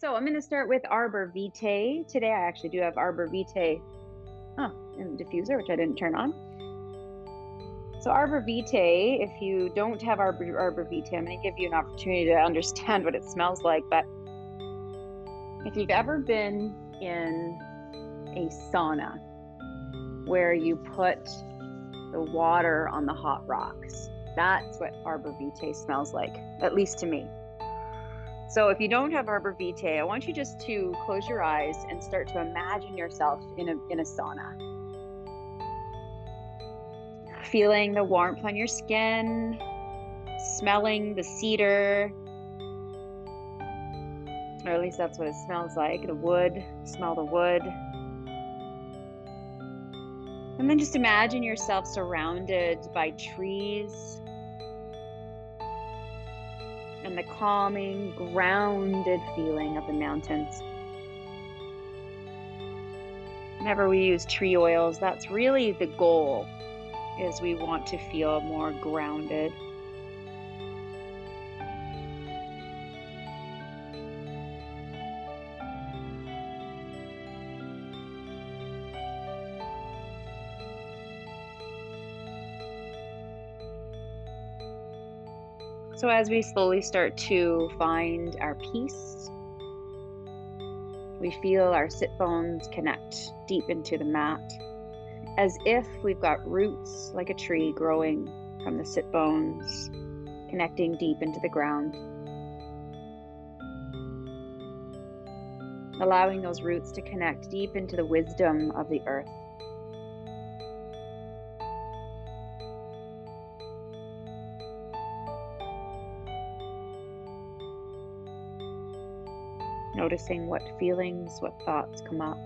So I'm going to start with Arborvitae. Today I actually do have Arborvitae in the diffuser, which I didn't turn on. So Arborvitae, if you don't have Arborvitae, I'm going to give you an opportunity to understand what it smells like. But if you've ever been in a sauna where you put the water on the hot rocks, that's what Arborvitae smells like, at least to me. So if you don't have Arborvitae, I want you just to close your eyes and start to imagine yourself in a sauna. Feeling the warmth on your skin, smelling the cedar, or at least that's what it smells like, the wood, smell the wood. And then just imagine yourself surrounded by trees and the calming, grounded feeling of the mountains. Whenever we use tree oils, that's really the goal, is we want to feel more grounded. So as we slowly start to find our peace, we feel our sit bones connect deep into the mat, as if we've got roots like a tree growing from the sit bones, connecting deep into the ground. Allowing those roots to connect deep into the wisdom of the earth. Noticing what feelings, what thoughts come up.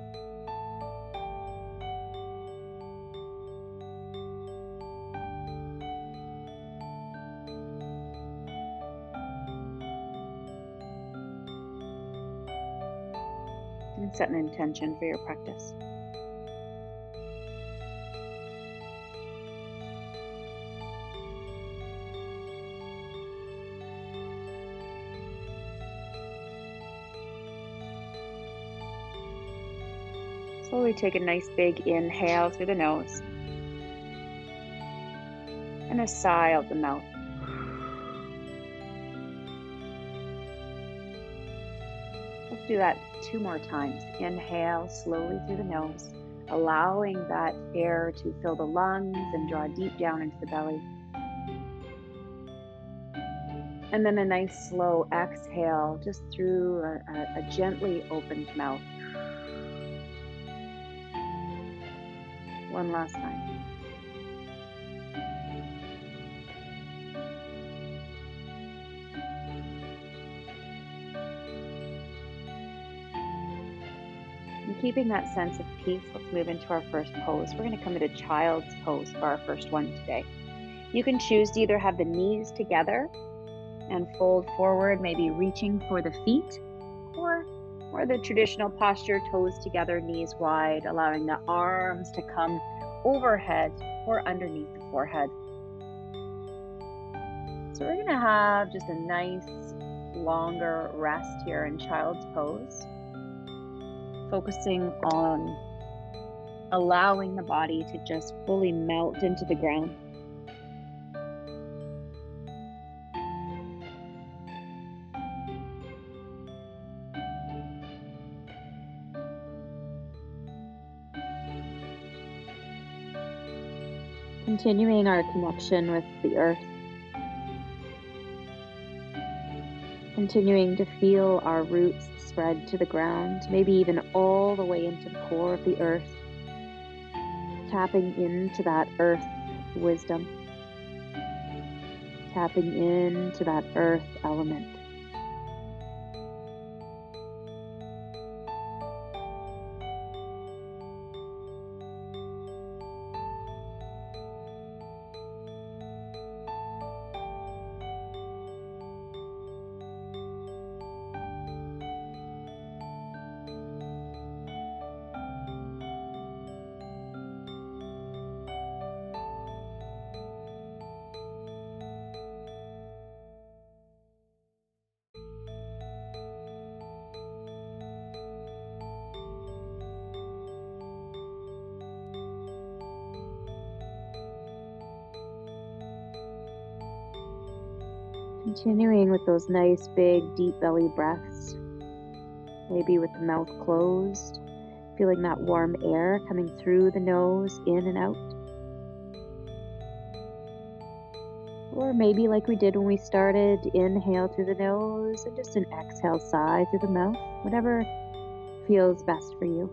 And set an intention for your practice. Slowly take a nice big inhale through the nose and a sigh out the mouth. Let's do that 2 more times. Inhale slowly through the nose, allowing that air to fill the lungs and draw deep down into the belly. And then a nice slow exhale just through a gently opened mouth. One last time. And keeping that sense of peace, let's move into our first pose. We're going to come into child's pose for our first one today. You can choose to either have the knees together and fold forward, maybe reaching for the feet, or the traditional posture, toes together, knees wide, allowing the arms to come overhead or underneath the forehead. So we're going to have just a nice longer rest here in child's pose, focusing on allowing the body to just fully melt into the ground. Continuing our connection with the earth. Continuing to feel our roots spread to the ground, maybe even all the way into the core of the earth. Tapping into that earth wisdom. Tapping into that earth element. Continuing with those nice, big, deep belly breaths, maybe with the mouth closed, feeling that warm air coming through the nose, in and out. Or maybe like we did when we started, inhale through the nose and just an exhale sigh through the mouth, whatever feels best for you.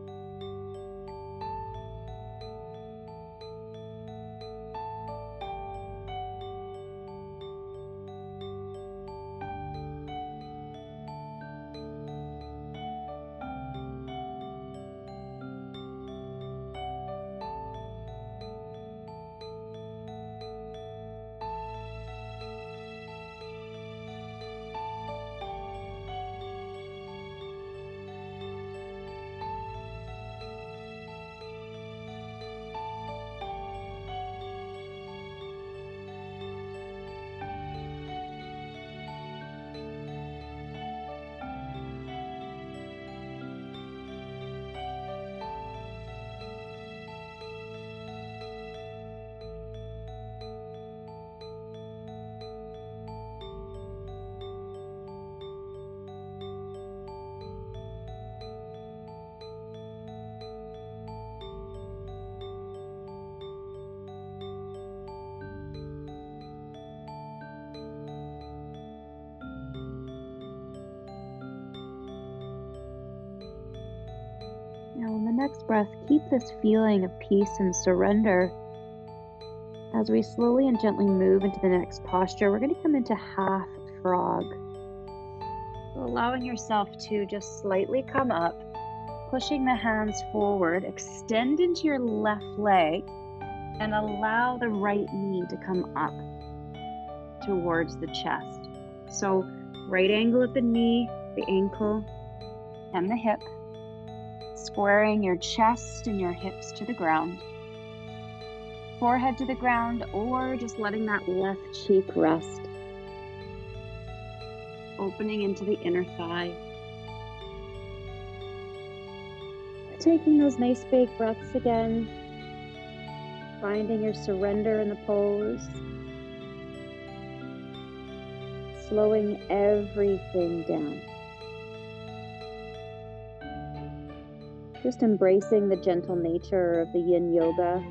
Now, in the next breath, keep this feeling of peace and surrender. As we slowly and gently move into the next posture, we're going to come into half frog. So allowing yourself to just slightly come up, pushing the hands forward, extend into your left leg, and allow the right knee to come up towards the chest. So right angle at the knee, the ankle, and the hip. Squaring your chest and your hips to the ground, forehead to the ground, or just letting that left cheek rest, opening into the inner thigh. Taking those nice big breaths again, finding your surrender in the pose, slowing everything down. Just embracing the gentle nature of the yin yoga.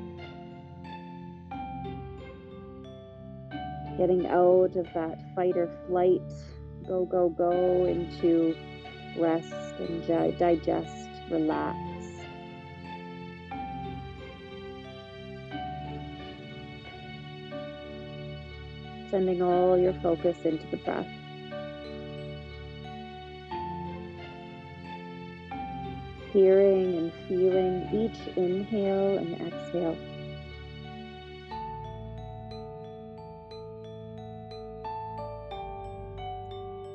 Getting out of that fight or flight, go, go, go, into rest and digest, relax. Sending all your focus into the breath. Hearing and feeling each inhale and exhale.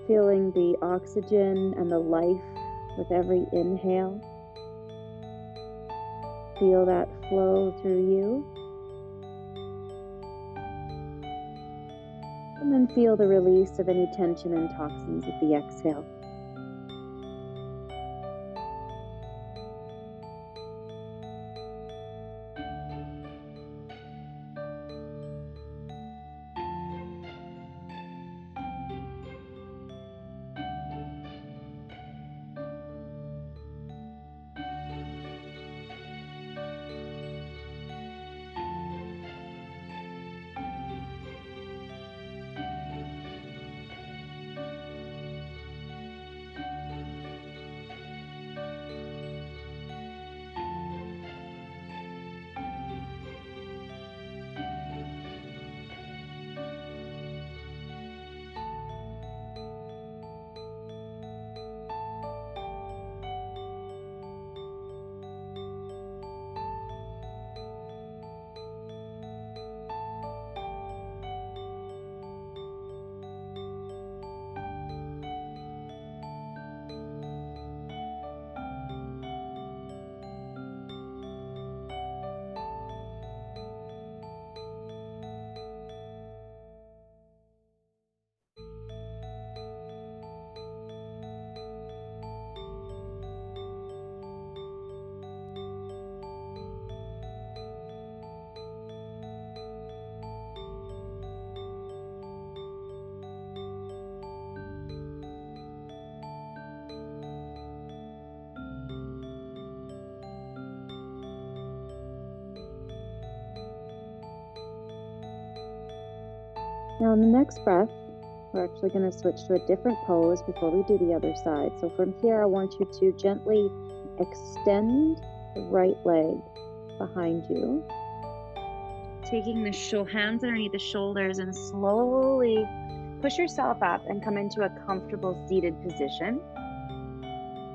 Feeling the oxygen and the life with every inhale. Feel that flow through you. And then feel the release of any tension and toxins with the exhale. Now in the next breath, we're actually going to switch to a different pose before we do the other side. So from here, I want you to gently extend the right leg behind you, taking the hands underneath the shoulders and slowly push yourself up and come into a comfortable seated position.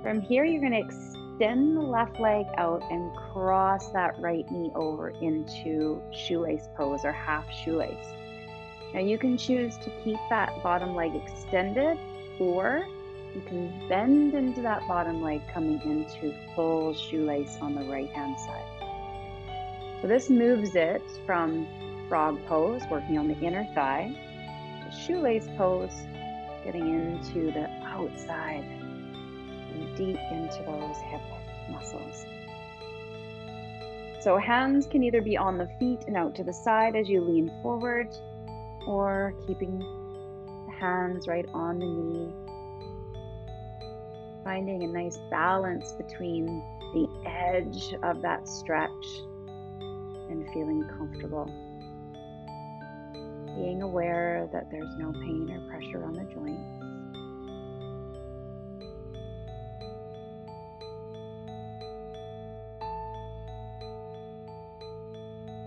From here, you're going to extend the left leg out and cross that right knee over into shoelace pose or half shoelace. Now you can choose to keep that bottom leg extended, or you can bend into that bottom leg coming into full shoelace on the right hand side. So this moves it from frog pose, working on the inner thigh, to shoelace pose, getting into the outside and deep into those hip muscles. So hands can either be on the feet and out to the side as you lean forward, or keeping the hands right on the knee, finding a nice balance between the edge of that stretch and feeling comfortable. Being aware that there's no pain or pressure on the joints.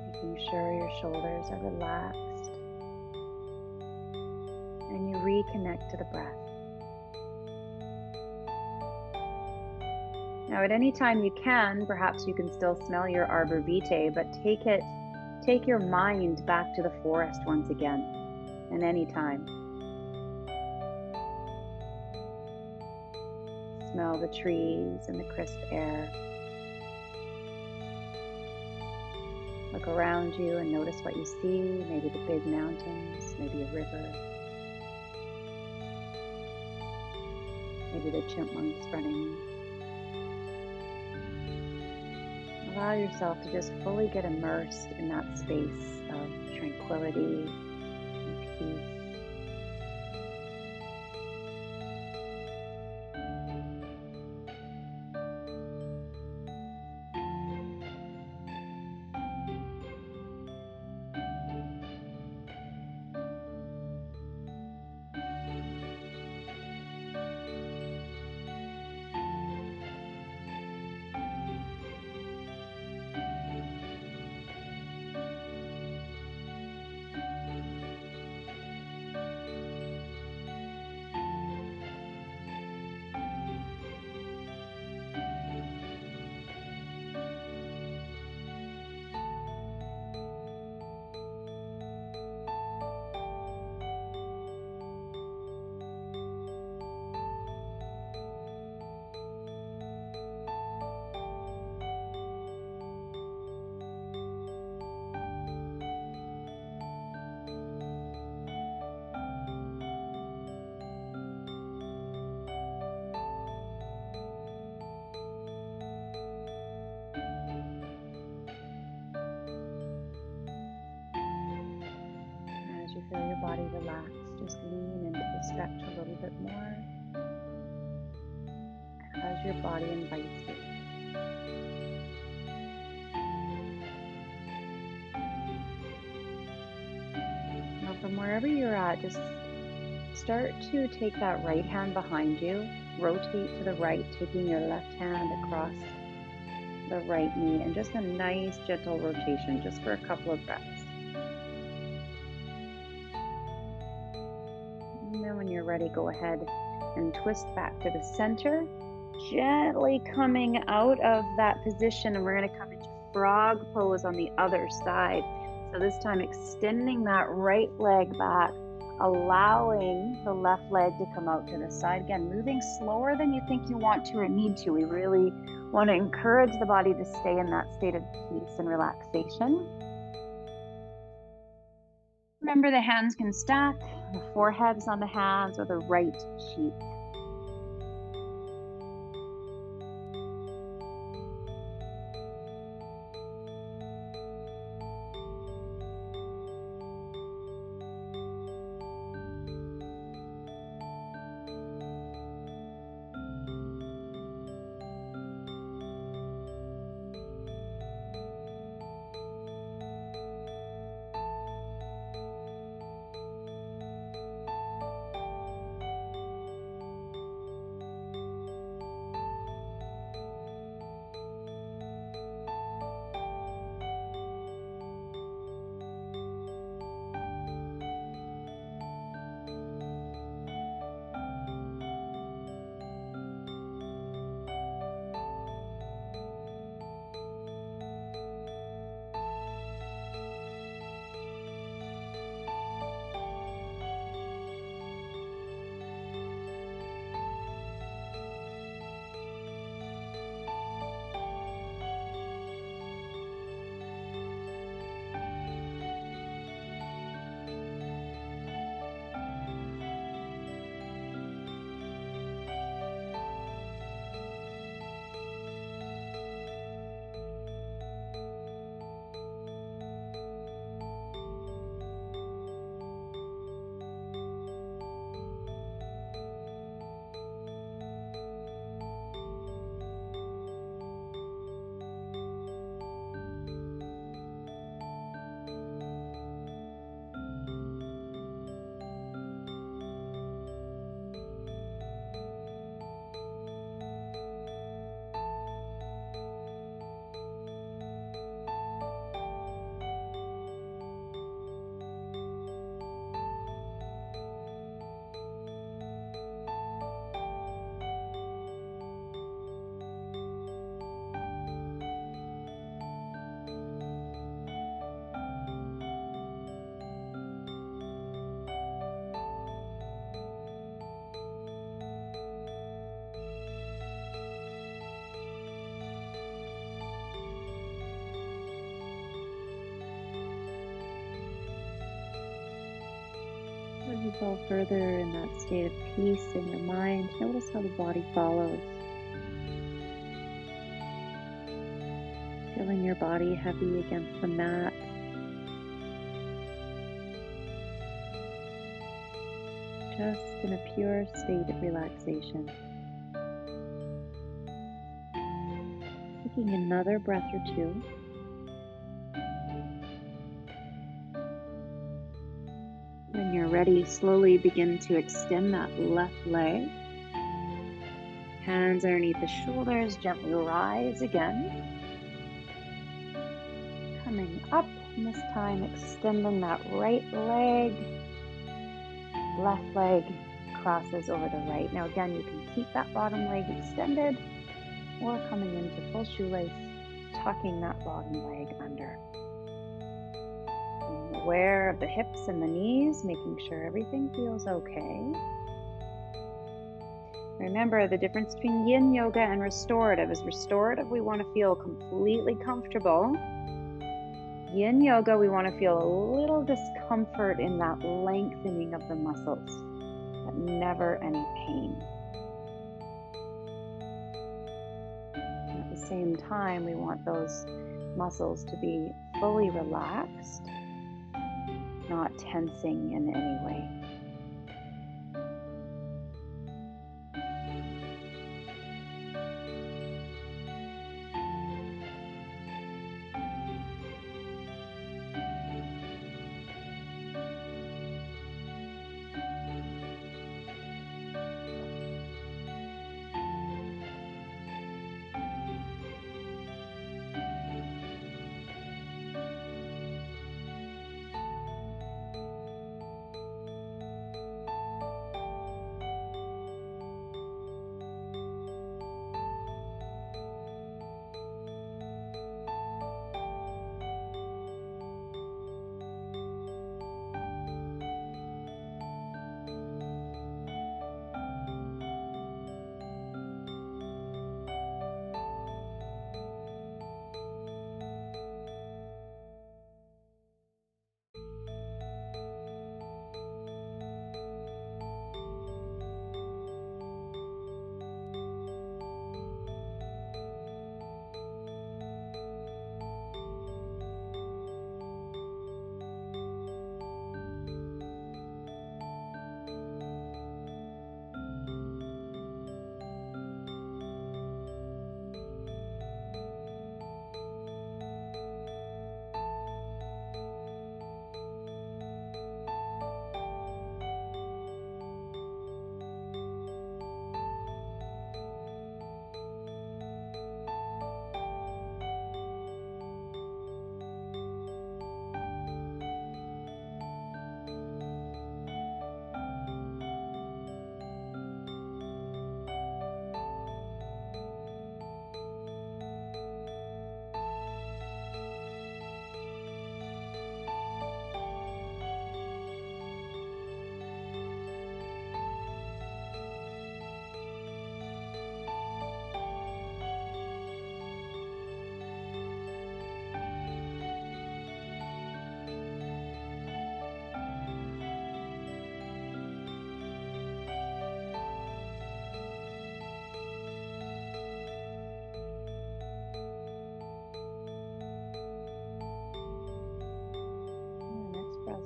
Making sure your shoulders are relaxed. And you reconnect to the breath. Now at any time you can, perhaps you can still smell your Arborvitae, but take your mind back to the forest once again, at any time. Smell the trees and the crisp air. Look around you and notice what you see, maybe the big mountains, maybe a river. Maybe the chipmunks running. Allow yourself to just fully get immersed in that space of tranquility and peace. Feel your body relax, just lean into the stretch a little bit more as your body invites you. Now from wherever you're at, just start to take that right hand behind you, rotate to the right, taking your left hand across the right knee, and just a nice gentle rotation just for a couple of breaths. And then when you're ready, go ahead and twist back to the center, gently coming out of that position, and we're going to come into frog pose on the other side. So this time extending that right leg back, allowing the left leg to come out to the side. Again, moving slower than you think you want to or need to. We really want to encourage the body to stay in that state of peace and relaxation. Remember, the hands can stack, the forehead is on the hands or the right cheek. fall further in that state of peace in your mind. Notice how the body follows. Feeling your body heavy against the mat. Just in a pure state of relaxation. Taking another breath or two. When you're ready, slowly begin to extend that left leg. Hands underneath the shoulders, gently rise again. Coming up, and this time extending that right leg. Left leg crosses over the right. Now again, you can keep that bottom leg extended or coming into full shoelace, tucking that bottom leg under. Being aware of the hips and the knees, making sure everything feels okay. Remember the difference between yin yoga and restorative is restorative, we want to feel completely comfortable. Yin yoga, we want to feel a little discomfort in that lengthening of the muscles, but never any pain. And at the same time, we want those muscles to be fully relaxed, not tensing in any way.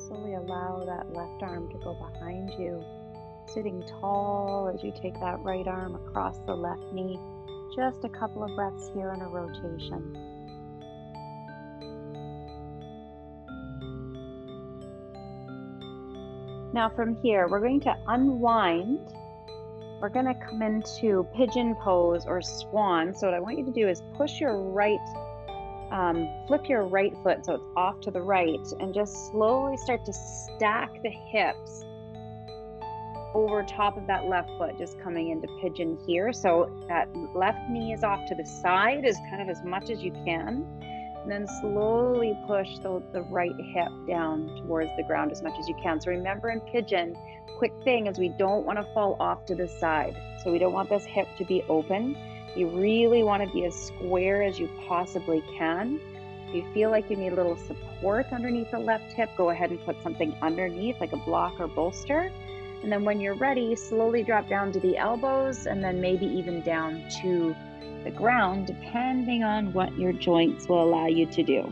Slowly allow that left arm to go behind you, sitting tall as you take that right arm across the left knee. Just a couple of breaths here in a rotation. Now from here, we're going to unwind. We're going to come into pigeon pose or swan. So what I want you to do is push your right flip your right foot so it's off to the right and just slowly start to stack the hips over top of that left foot, just coming into pigeon here. So that left knee is off to the side as kind of as much as you can. And then slowly push the right hip down towards the ground as much as you can. So remember in pigeon, quick thing is we don't want to fall off to the side. So we don't want this hip to be open. You really want to be as square as you possibly can. If you feel like you need a little support support underneath the left hip, go ahead and put something underneath, like a block or bolster. And then when you're ready, slowly drop down to the elbows and then maybe even down to the ground, depending on what your joints will allow you to do.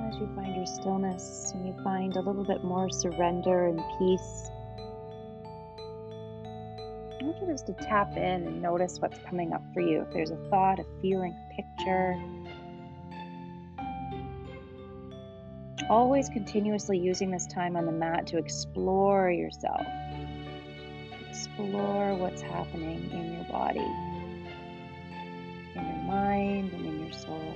As you find your stillness and you find a little bit more surrender and peace, I want you just to tap in and notice what's coming up for you. If there's a thought, a feeling, a picture. Always continuously using this time on the mat to explore yourself. Explore what's happening in your body, in your mind, and in your soul.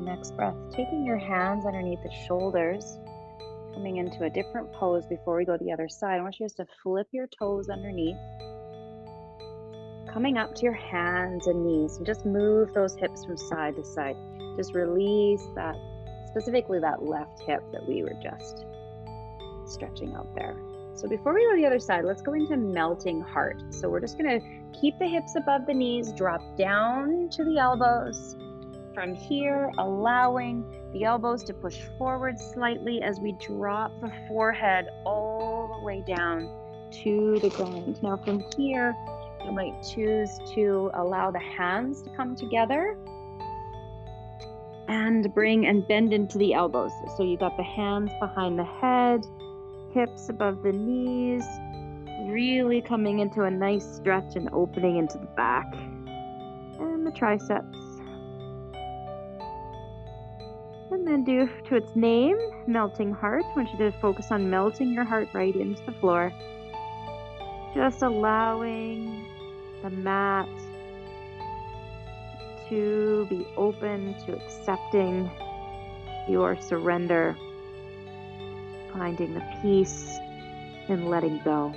Next breath, taking your hands underneath the shoulders, coming into a different pose before we go to the other side. I want you just to flip your toes underneath, coming up to your hands and knees, and just move those hips from side to side. Just release that, specifically that left hip that we were just stretching out there. So before we go to the other side, let's go into melting heart. So we're just going to keep the hips above the knees, drop down to the elbows. From here, allowing the elbows to push forward slightly as we drop the forehead all the way down to the ground. Now from here, you might choose to allow the hands to come together and bring and bend into the elbows. So you got the hands behind the head, hips above the knees, really coming into a nice stretch and opening into the back and the triceps. And then do to its name, melting heart. I want you to focus on melting your heart right into the floor. Just allowing the mat to be open to accepting your surrender, finding the peace and letting go.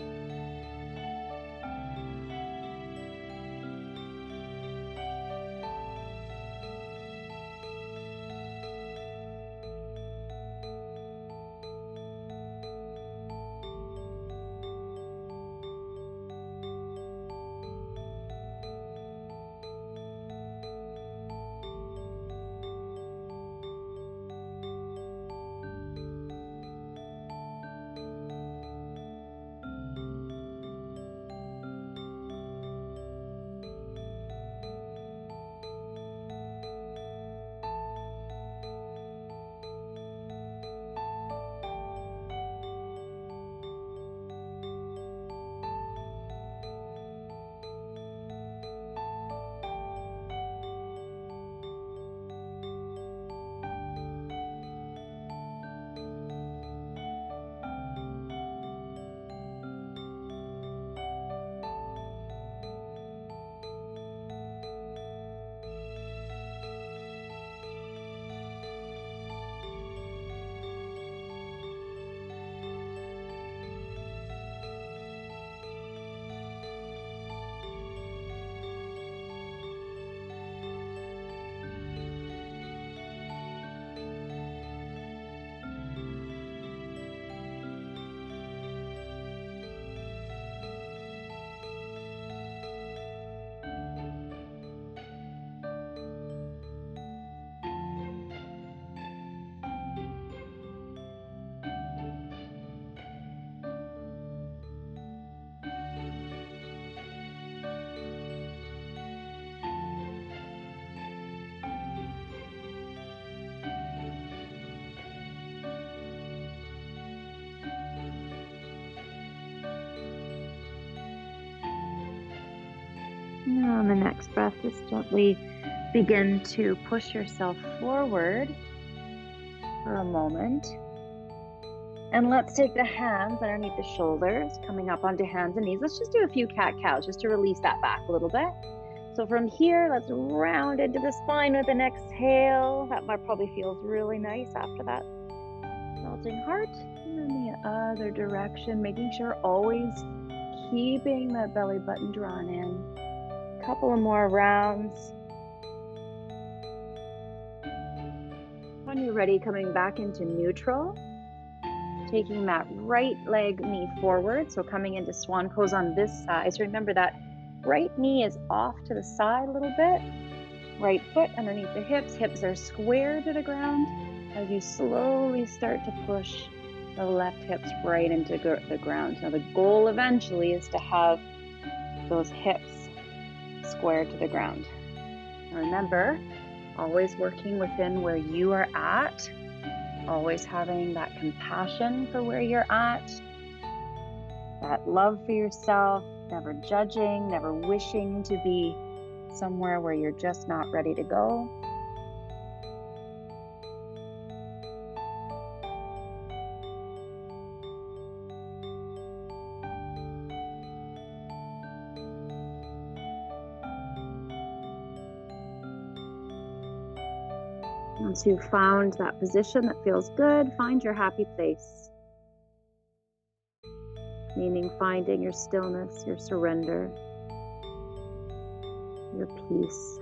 On the next breath, just gently begin to push yourself forward for a moment. And let's take the hands underneath the shoulders, coming up onto hands and knees. Let's just do a few cat-cows just to release that back a little bit. So from here, let's round into the spine with an exhale. That probably feels really nice after that melting heart. And then the other direction, making sure always keeping that belly button drawn in. A couple of more rounds. When you're ready, coming back into neutral. Taking that right leg knee forward, so coming into swan pose on this side. So remember that right knee is off to the side a little bit. Right foot underneath the hips. Hips are square to the ground as you slowly start to push the left hips right into the ground. Now the goal eventually is to have those hips square to the ground. Now remember, always working within where you are at. Always having that compassion for where you're at, that love for yourself, never judging, never wishing to be somewhere where you're just not ready to go. Once you've found that position that feels good, find your happy place. Meaning finding your stillness, your surrender, your peace.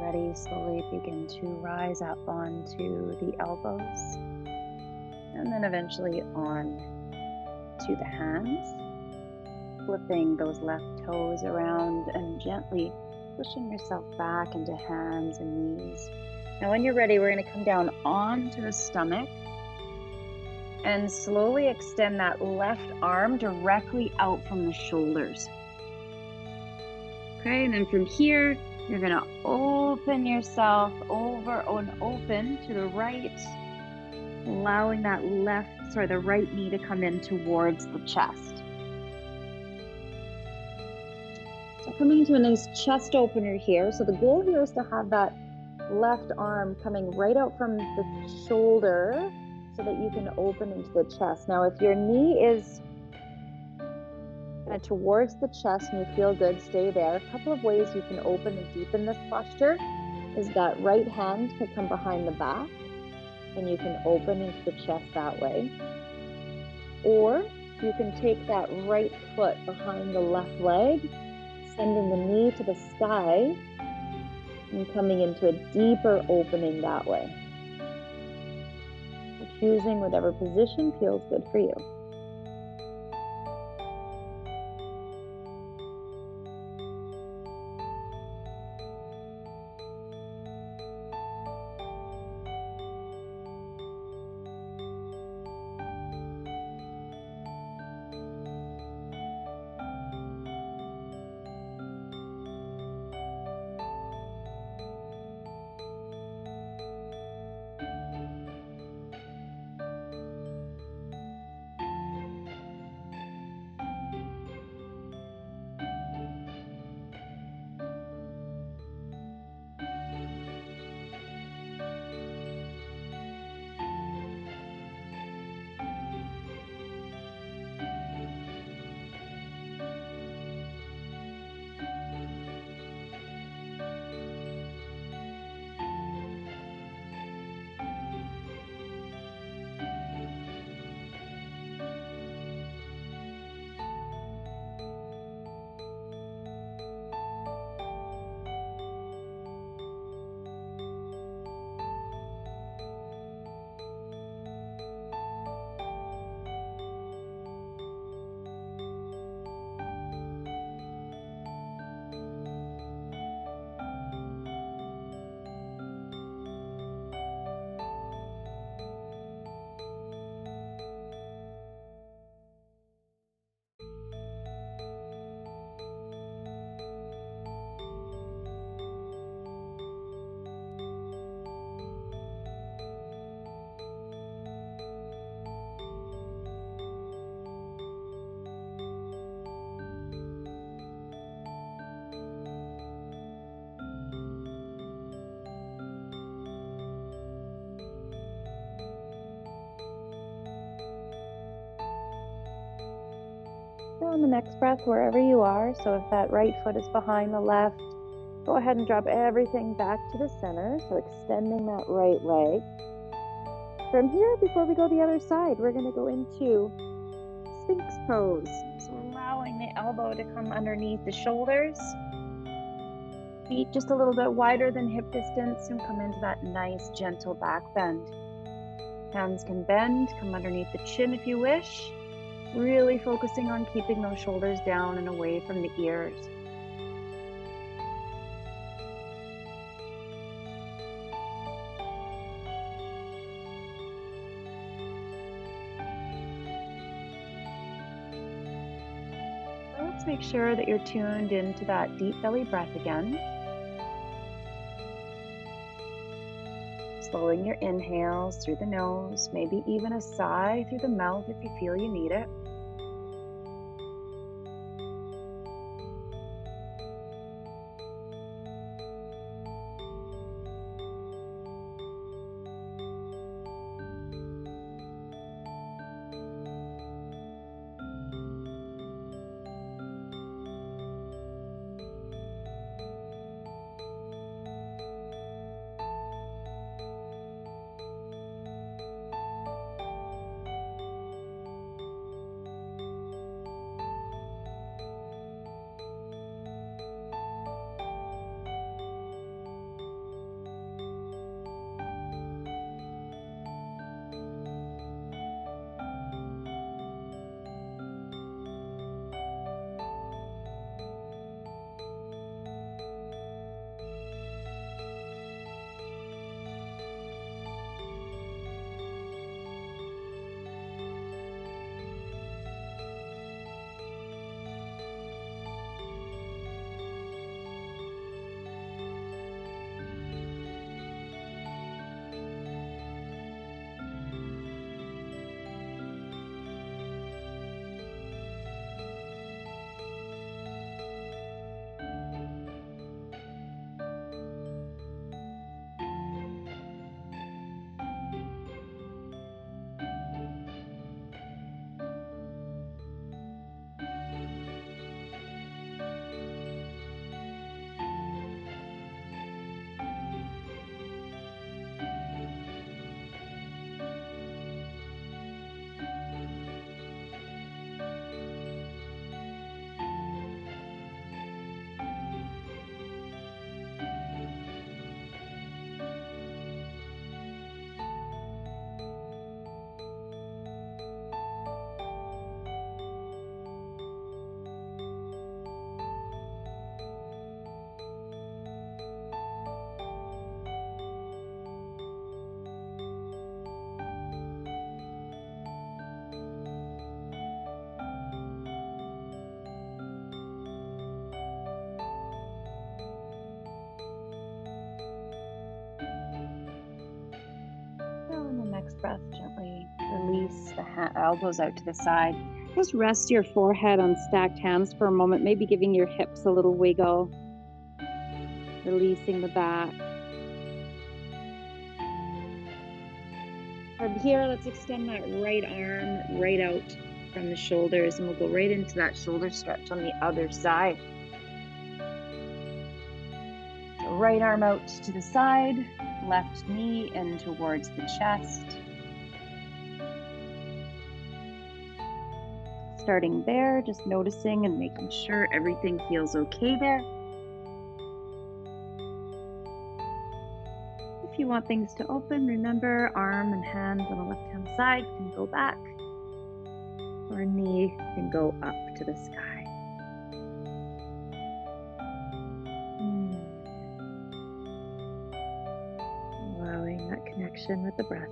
Ready, slowly begin to rise up onto the elbows and then eventually on to the hands, flipping those left toes around and gently pushing yourself back into hands and knees. Now when you're ready, we're going to come down onto the stomach and slowly extend that left arm directly out from the shoulders. Okay, and then from here, you're going to open yourself over and open to the right, allowing that the right knee to come in towards the chest. So coming into a nice chest opener here. So the goal here is to have that left arm coming right out from the shoulder so that you can open into the chest. Now, if your knee is towards the chest and you feel good, stay there. A couple of ways you can open and deepen this posture is that right hand can come behind the back and you can open into the chest that way. Or you can take that right foot behind the left leg, sending the knee to the sky and coming into a deeper opening that way. So choosing whatever position feels good for you. So on the next breath, wherever you are, so if that right foot is behind the left, go ahead and drop everything back to the center, so extending that right leg. From here, before we go the other side, we're going to go into Sphinx pose. So allowing the elbow to come underneath the shoulders, feet just a little bit wider than hip distance, and come into that nice gentle back bend. Hands can bend, come underneath the chin if you wish. Really focusing on keeping those shoulders down and away from the ears. Let's make sure that you're tuned into that deep belly breath again. Slowing your inhales through the nose, maybe even a sigh through the mouth if you feel you need it. breath, gently release the elbows out to the side. Just rest your forehead on stacked hands for a moment, maybe giving your hips a little wiggle, releasing the back. From here, let's extend that right arm right out from the shoulders, and we'll go right into that shoulder stretch on the other side. So right arm out to the side, left knee in towards the chest. Starting there, just noticing and making sure everything feels okay there. If you want things to open, remember arm and hand on the left-hand side can go back, or knee can go up to the sky. Allowing that connection with the breath.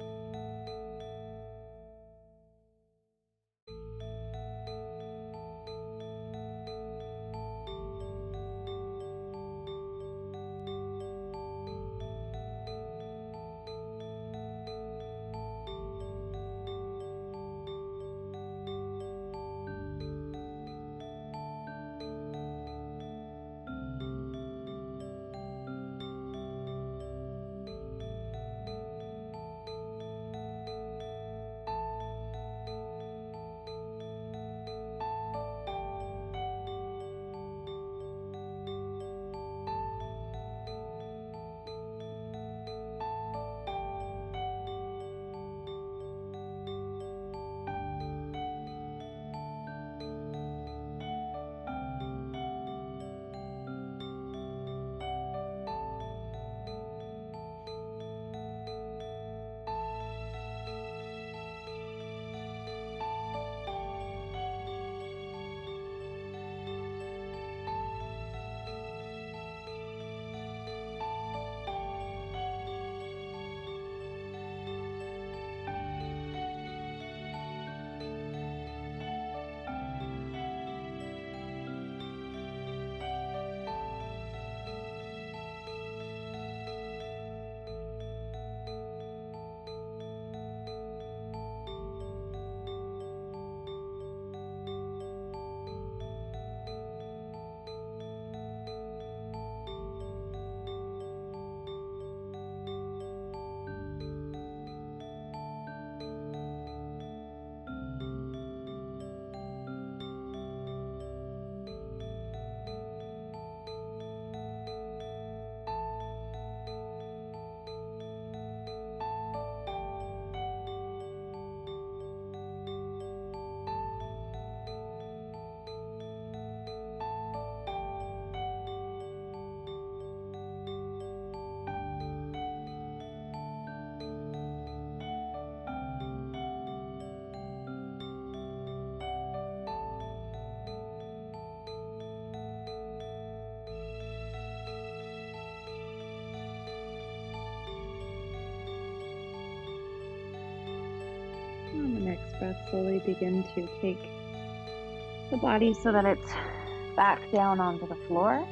On the next breath, slowly begin to take the body so that it's back down onto the floor.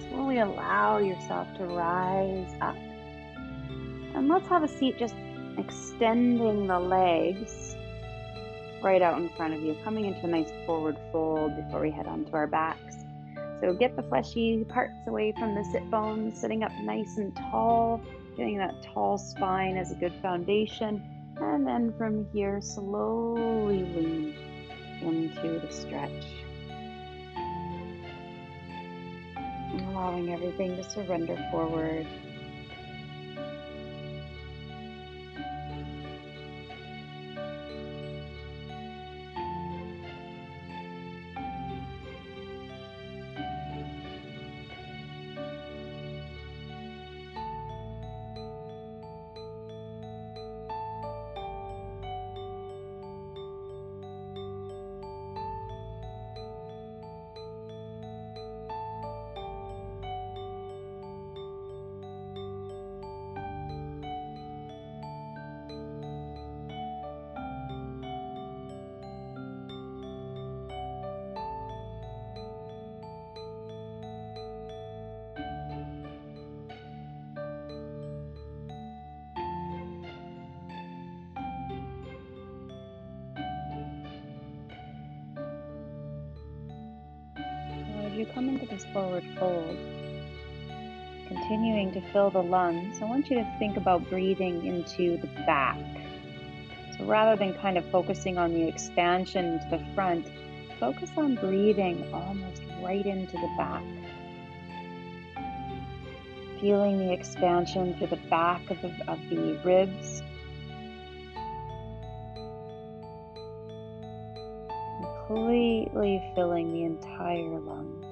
Slowly allow yourself to rise up. And let's have a seat just extending the legs right out in front of you, coming into a nice forward fold before we head onto our backs. So get the fleshy parts away from the sit bones, sitting up nice and tall, getting that tall spine as a good foundation. And then from here, slowly lean into the stretch. And allowing everything to surrender forward. come into this forward fold, continuing to fill the lungs, I want you to think about breathing into the back. So rather than kind of focusing on the expansion to the front, focus on breathing almost right into the back. Feeling the expansion through the back of the ribs. Completely filling the entire lungs.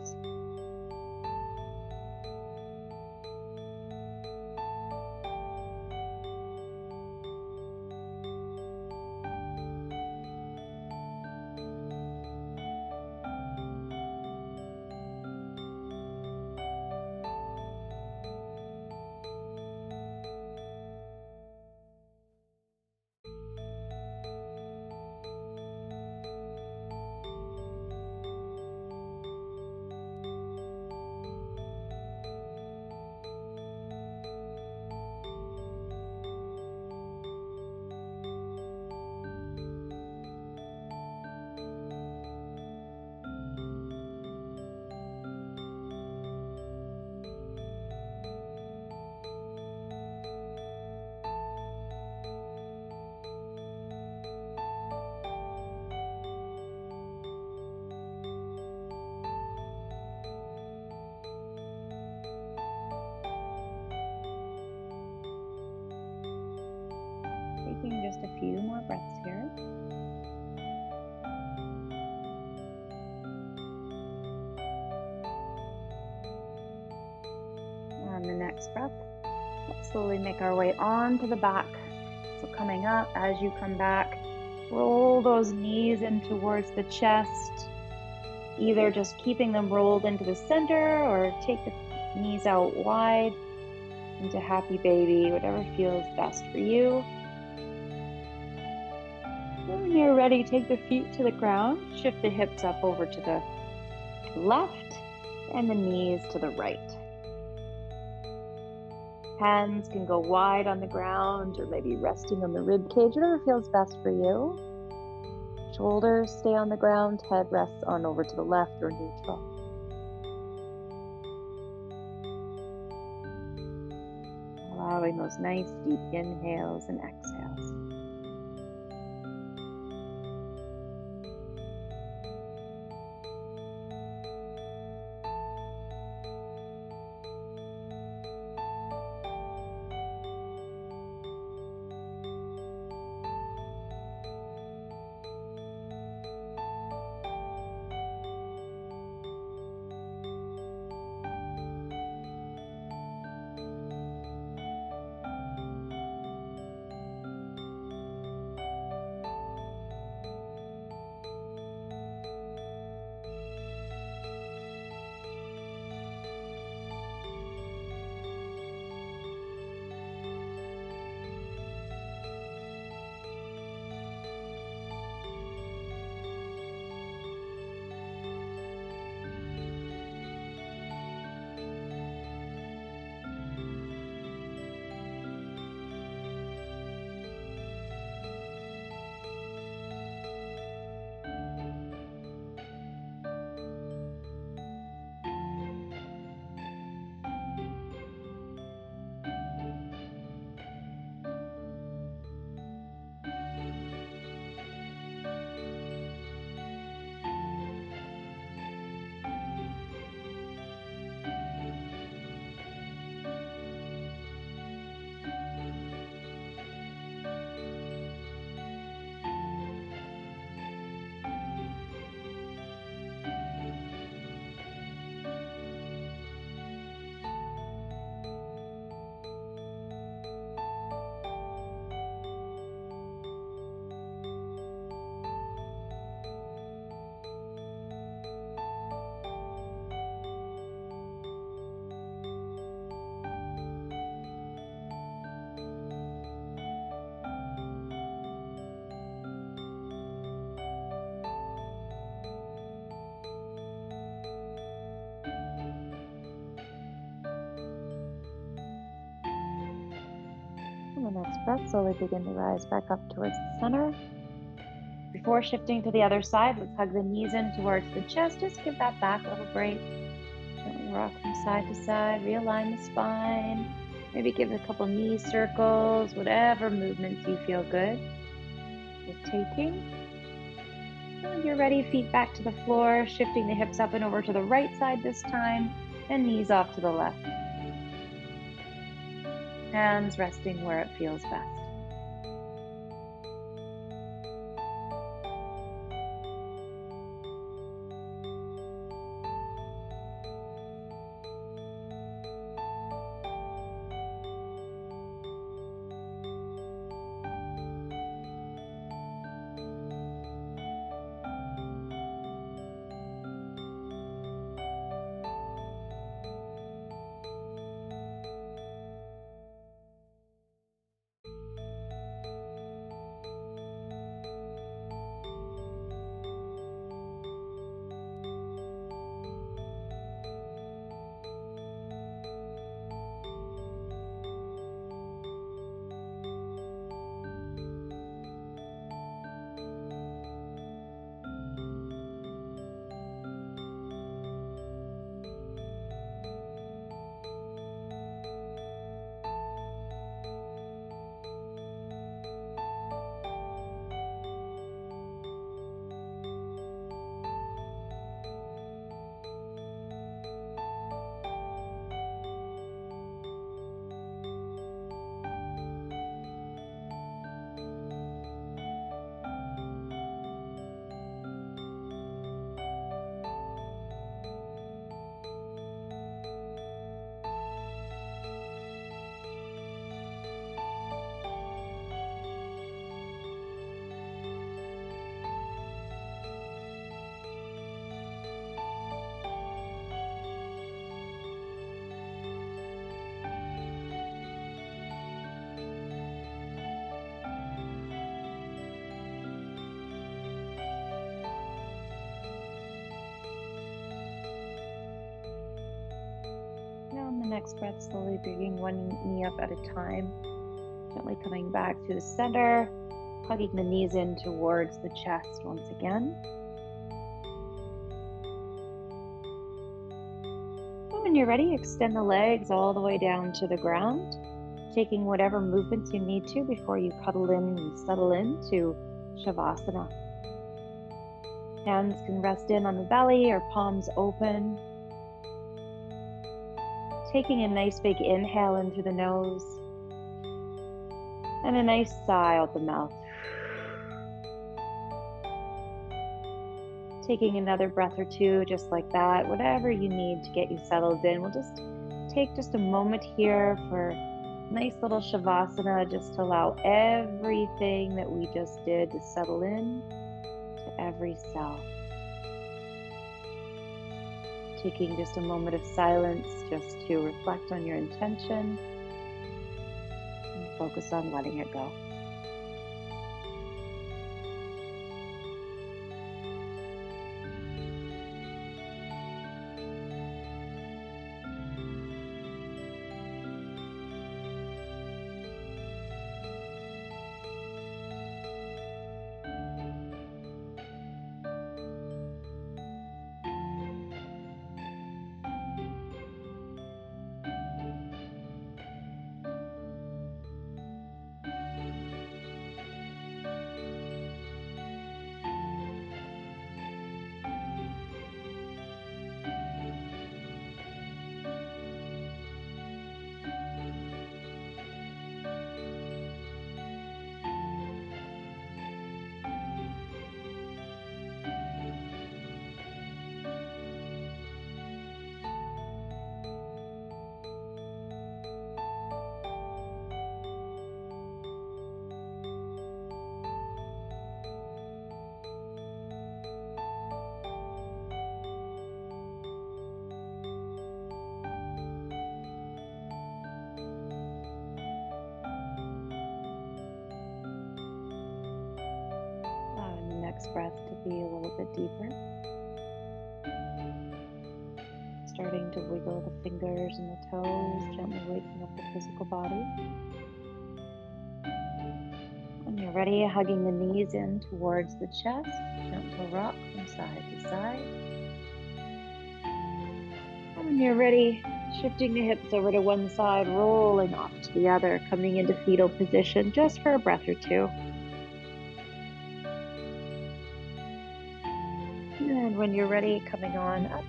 Taking just a few more breaths here. On the next breath, let's slowly make our way onto the back. So coming up, as you come back, roll those knees in towards the chest, either just keeping them rolled into the center or take the knees out wide into happy baby, whatever feels best for you. When you're ready, take the feet to the ground, shift the hips up over to the left and the knees to the right. Hands can go wide on the ground or maybe resting on the rib cage, whatever feels best for you. Shoulders stay on the ground, head rests on over to the left or neutral. Allowing those nice deep inhales and exhales. On the next breath, slowly begin to rise back up towards the center. Before shifting to the other side, let's hug the knees in towards the chest. Just give that back a little break. rock from side to side. Realign the spine. Maybe give it a couple knee circles, whatever movements you feel good with taking. When you're ready, feet back to the floor, shifting the hips up and over to the right side this time, and knees off to the left. Hands resting where it feels best. On the next breath, slowly bringing one knee up at a time, gently coming back to the center, hugging the knees in towards the chest once again. And when you're ready, extend the legs all the way down to the ground, taking whatever movements you need to before you cuddle in and settle into Shavasana. Hands can rest in on the belly or palms open. Taking a nice big inhale in through the nose and a nice sigh out the mouth. Taking another breath or two just like that, whatever you need to get you settled in. We'll just take just a moment here for a nice little Shavasana, just to allow everything that we just did to settle in to every cell. Taking just a moment of silence just to reflect on your intention and focus on letting it go. Next breath to be a little bit deeper. Starting to wiggle the fingers and the toes, gently waking up the physical body. When you're ready, hugging the knees in towards the chest, gentle rock from side to side. And when you're ready, shifting the hips over to one side, rolling off to the other, coming into fetal position just for a breath or two. And when you're ready, coming on up.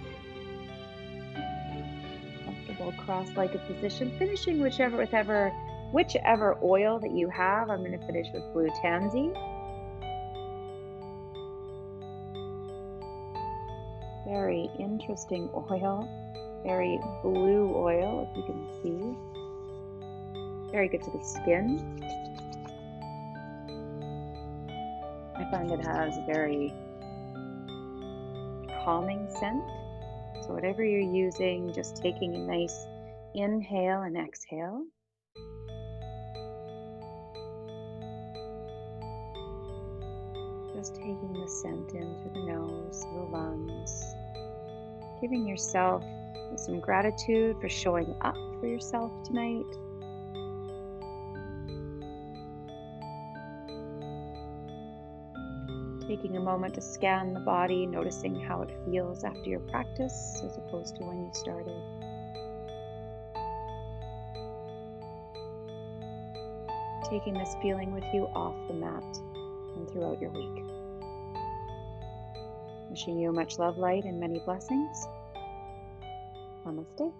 Comfortable cross-legged position, finishing with whichever oil that you have. I'm going to finish with blue Tansy. Very interesting oil, very blue oil, if you can see. Very good for the skin. I find it has a very calming scent. So whatever you're using, just taking a nice inhale and exhale. Just taking the scent in through the nose, the lungs. Giving yourself some gratitude for showing up for yourself tonight. Taking a moment to scan the body, noticing how it feels after your practice as opposed to when you started. Taking this feeling with you off the mat and throughout your week. Wishing you much love, light, and many blessings. Namaste.